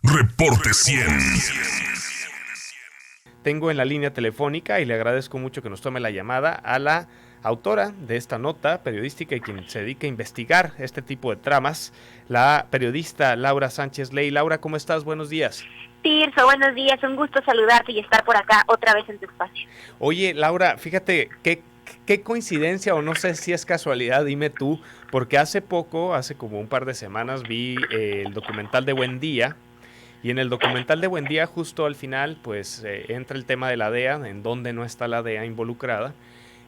Reporte 100. Tengo en la línea telefónica y le agradezco mucho que nos tome la llamada a la autora de esta nota periodística y quien se dedica a investigar este tipo de tramas, la periodista Laura Sánchez Ley. Laura, ¿cómo estás? Buenos días. Tirso, buenos días, un gusto saludarte y estar por acá otra vez en tu espacio. Oye, Laura, fíjate, qué coincidencia, o no sé si es casualidad, dime tú, porque hace como un par de semanas, vi el documental de Buen Día. Y en el documental de Buen Día, justo al final, pues entra el tema de la DEA, en donde no está la DEA involucrada,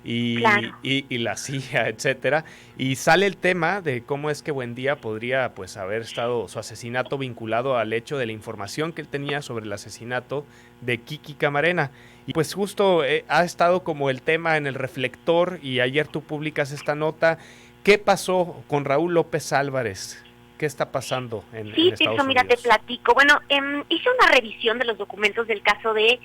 Claro. y la CIA, etcétera. Y sale el tema de cómo es que Buendía podría pues haber estado su asesinato vinculado al hecho de la información que él tenía sobre el asesinato de Kiki Camarena. Y pues justo ha estado como el tema en el reflector, y ayer tú publicas esta nota. ¿Qué pasó con Raúl López Álvarez? ¿Qué está pasando en Sí, Estados Tirso, mira, te Unidos? platico. Bueno, hice una revisión de los documentos del caso de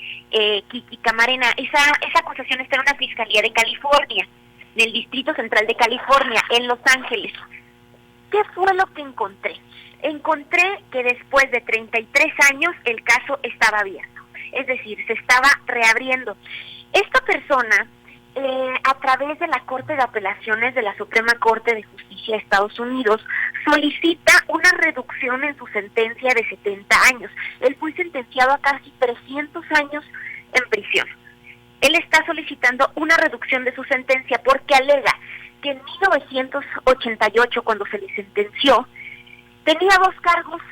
Kiki Camarena. Esa acusación está en una fiscalía de California, del Distrito Central de California, en Los Ángeles. ¿Qué fue lo que encontré? Encontré que después de 33 años el caso estaba abierto, es decir, se estaba reabriendo. Esta persona, a través de la Corte de Apelaciones de la Suprema Corte de Justicia de Estados Unidos, solicita una reducción en su sentencia de 70 años. Él fue sentenciado a casi 300 años en prisión. Él está solicitando una reducción de su sentencia porque alega que en 1988, cuando se le sentenció, tenía 2 cargos,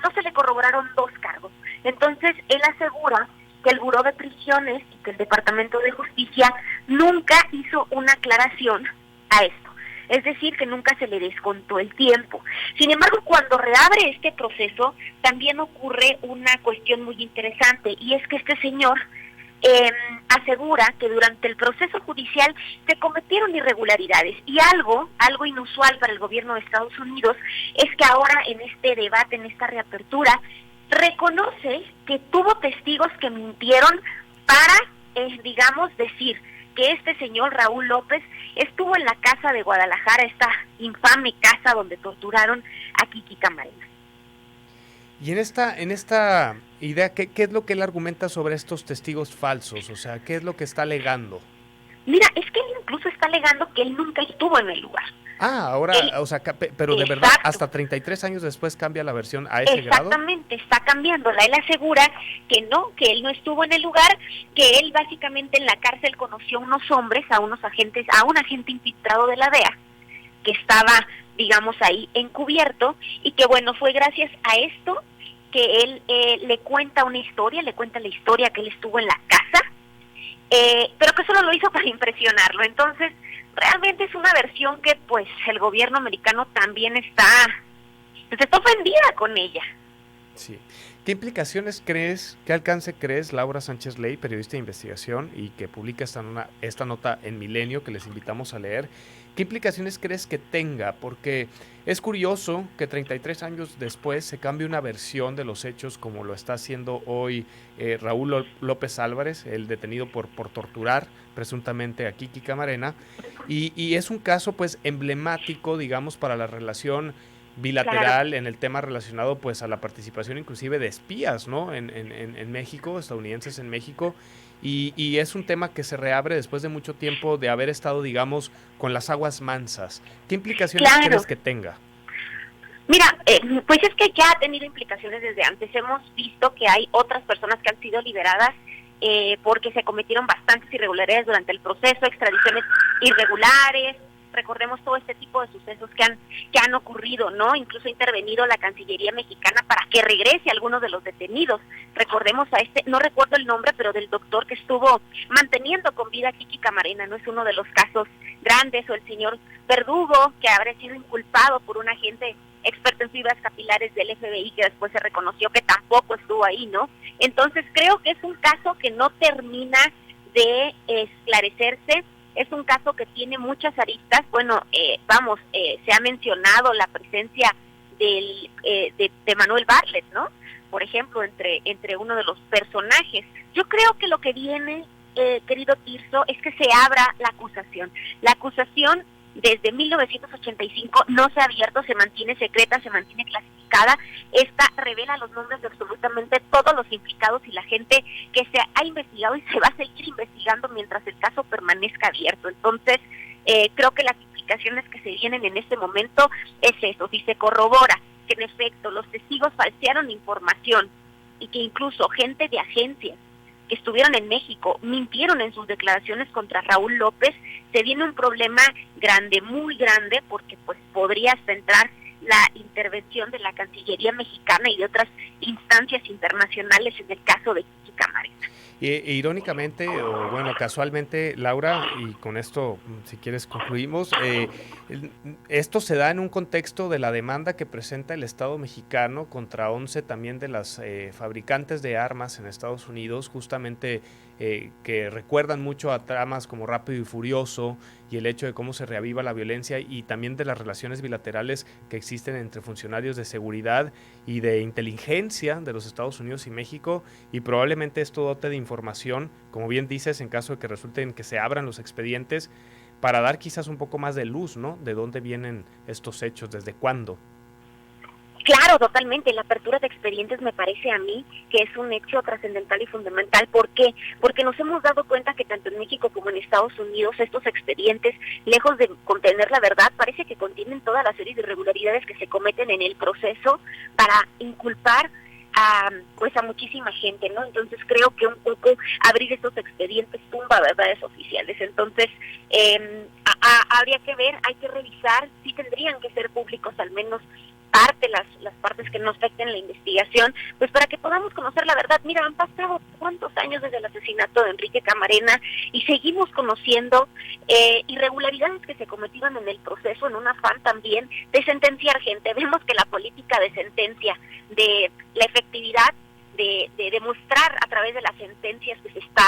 no se le corroboraron 2 cargos. Entonces, él asegura que el Buró de Prisiones y que el Departamento de Justicia nunca hizo una aclaración a esto. Es decir, que nunca se le descontó el tiempo. Sin embargo, cuando reabre este proceso, también ocurre una cuestión muy interesante, y es que este señor asegura que durante el proceso judicial se cometieron irregularidades, y algo inusual para el gobierno de Estados Unidos es que ahora en este debate, en esta reapertura, reconoce que tuvo testigos que mintieron para, decir que este señor Raúl López estuvo en la casa de Guadalajara, esta infame casa donde torturaron a Kiki Camarena. Y en esta idea, ¿qué es lo que él argumenta sobre estos testigos falsos? O sea, ¿qué es lo que está alegando? Mira, es que él incluso está alegando que él nunca estuvo en el lugar. Ahora, Él, o sea, pero de verdad, hasta 33 años después cambia la versión a ese grado. Exactamente, está cambiándola. Él asegura que no, que él no estuvo en el lugar, que él básicamente en la cárcel conoció a unos hombres, a un agente infiltrado de la DEA, que estaba, ahí encubierto, y que bueno, fue gracias a esto que él le cuenta la historia que él estuvo en la casa, pero que solo lo hizo para impresionarlo. Entonces, realmente es una versión que pues el gobierno americano también está ofendida con ella. Sí. ¿Qué implicaciones crees, qué alcance crees, Laura Sánchez Ley, periodista de investigación y que publica esta nota en Milenio, que les invitamos a leer? ¿Qué implicaciones crees que tenga? Porque es curioso que 33 años después se cambie una versión de los hechos, como lo está haciendo hoy Raúl López Álvarez, el detenido por torturar presuntamente a Kiki Camarena, y es un caso pues emblemático, digamos, para la relación bilateral, claro, en el tema relacionado pues a la participación inclusive de espías, ¿no? En México, estadounidenses en México, y es un tema que se reabre después de mucho tiempo de haber estado, digamos, con las aguas mansas. ¿Qué implicaciones crees que tenga? Mira, pues es que ya ha tenido implicaciones desde antes. Hemos visto que hay otras personas que han sido liberadas porque se cometieron bastantes irregularidades durante el proceso, extradiciones irregulares. Recordemos todo este tipo de sucesos que han ocurrido, ¿no? Incluso ha intervenido la Cancillería mexicana para que regrese algunos de los detenidos. Recordemos a no recuerdo el nombre, pero del doctor que estuvo manteniendo con vida a Kiki Camarena, ¿no? Es uno de los casos grandes, o el señor Verdugo, que habrá sido inculpado por un agente experto en fibras capilares del FBI, que después se reconoció que tampoco estuvo ahí, ¿no? Entonces creo que es un caso que no termina de esclarecerse. Es un caso que tiene muchas aristas. Bueno, se ha mencionado la presencia de Manuel Bartlett, ¿no? Por ejemplo, entre uno de los personajes. Yo creo que lo que viene, querido Tirso, es que se abra la acusación. La acusación desde 1985 no se ha abierto, se mantiene secreta, se mantiene clasificada. Esta revela los nombres de absolutamente todos los implicados y la gente que se ha investigado y se va a seguir investigando mientras el caso permanezca abierto. Entonces, creo que las implicaciones que se vienen en este momento es eso. Si se corrobora que en efecto los testigos falsearon información y que incluso gente de agencias que estuvieron en México mintieron en sus declaraciones contra Raúl López, se viene un problema grande, muy grande, porque pues podría hasta entrar la intervención de la Cancillería mexicana y de otras instancias internacionales en el caso de Kiki Camarena. Irónicamente, o bueno, casualmente, Laura, y con esto, si quieres, concluimos, esto se da en un contexto de la demanda que presenta el Estado mexicano contra 11 también de las fabricantes de armas en Estados Unidos, justamente que recuerdan mucho a tramas como Rápido y Furioso y el hecho de cómo se reaviva la violencia y también de las relaciones bilaterales que existen entre funcionarios de seguridad y de inteligencia de los Estados Unidos y México, y probablemente esto dote de información, como bien dices, en caso de que resulten que se abran los expedientes, para dar quizás un poco más de luz, ¿no? De dónde vienen estos hechos, desde cuándo. Claro, totalmente. La apertura de expedientes me parece a mí que es un hecho trascendental y fundamental. ¿Por qué? Porque nos hemos dado cuenta que tanto en México como en Estados Unidos estos expedientes, lejos de contener la verdad, parece que contienen toda la serie de irregularidades que se cometen en el proceso para inculpar a muchísima gente, ¿no? Entonces creo que un poco abrir estos expedientes tumba verdades oficiales. Entonces habría que ver, hay que revisar, si tendrían que ser públicos al menos las partes que no afecten la investigación, pues para que podamos conocer la verdad. Mira, han pasado cuántos años desde el asesinato de Enrique Camarena y seguimos conociendo irregularidades que se cometieron en el proceso en un afán también de sentenciar gente. Vemos que la política de sentencia, de la efectividad de demostrar a través de las sentencias que se está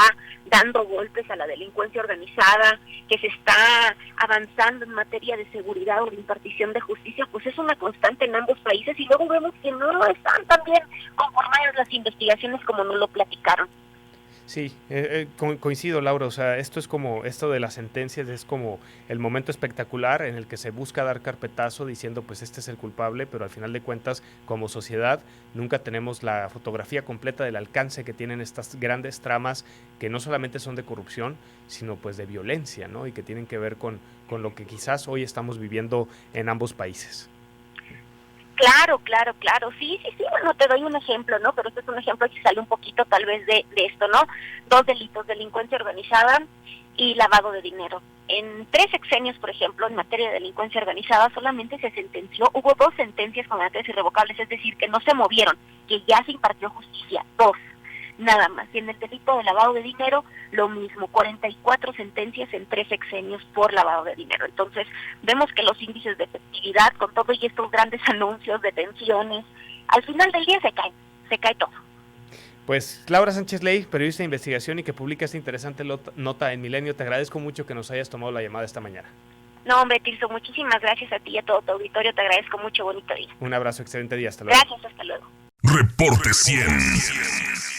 dando golpes a la delincuencia organizada, que se está avanzando en materia de seguridad o de impartición de justicia, pues es una constante en ambos países, y luego vemos que no están tan bien conformadas las investigaciones como nos lo platicaron. Sí, coincido, Laura, o sea, esto de las sentencias es como el momento espectacular en el que se busca dar carpetazo diciendo pues este es el culpable, pero al final de cuentas como sociedad nunca tenemos la fotografía completa del alcance que tienen estas grandes tramas que no solamente son de corrupción, sino pues de violencia, ¿no? Y que tienen que ver con lo que quizás hoy estamos viviendo en ambos países. Claro. Sí, bueno, te doy un ejemplo, ¿no? Pero este es un ejemplo que sale un poquito tal vez de esto, ¿no? 2 delitos, delincuencia organizada y lavado de dinero. En 3 sexenios, por ejemplo, en materia de delincuencia organizada, solamente se sentenció, hubo 2 sentencias condenatorias irrevocables, es decir, que no se movieron, que ya se impartió justicia, 2. Nada más. Y en el delito de lavado de dinero, lo mismo, 44 sentencias en 3 sexenios por lavado de dinero. Entonces, vemos que los índices de efectividad, con todo y estos grandes anuncios, detenciones, al final del día se cae todo. Pues Laura Sánchez Ley, periodista de investigación y que publica esta interesante nota en Milenio, te agradezco mucho que nos hayas tomado la llamada esta mañana. No, hombre, Tirso, muchísimas gracias a ti y a todo tu auditorio, te agradezco mucho, bonito día. Un abrazo, excelente día, hasta luego. Gracias, hasta luego. Reporte 100.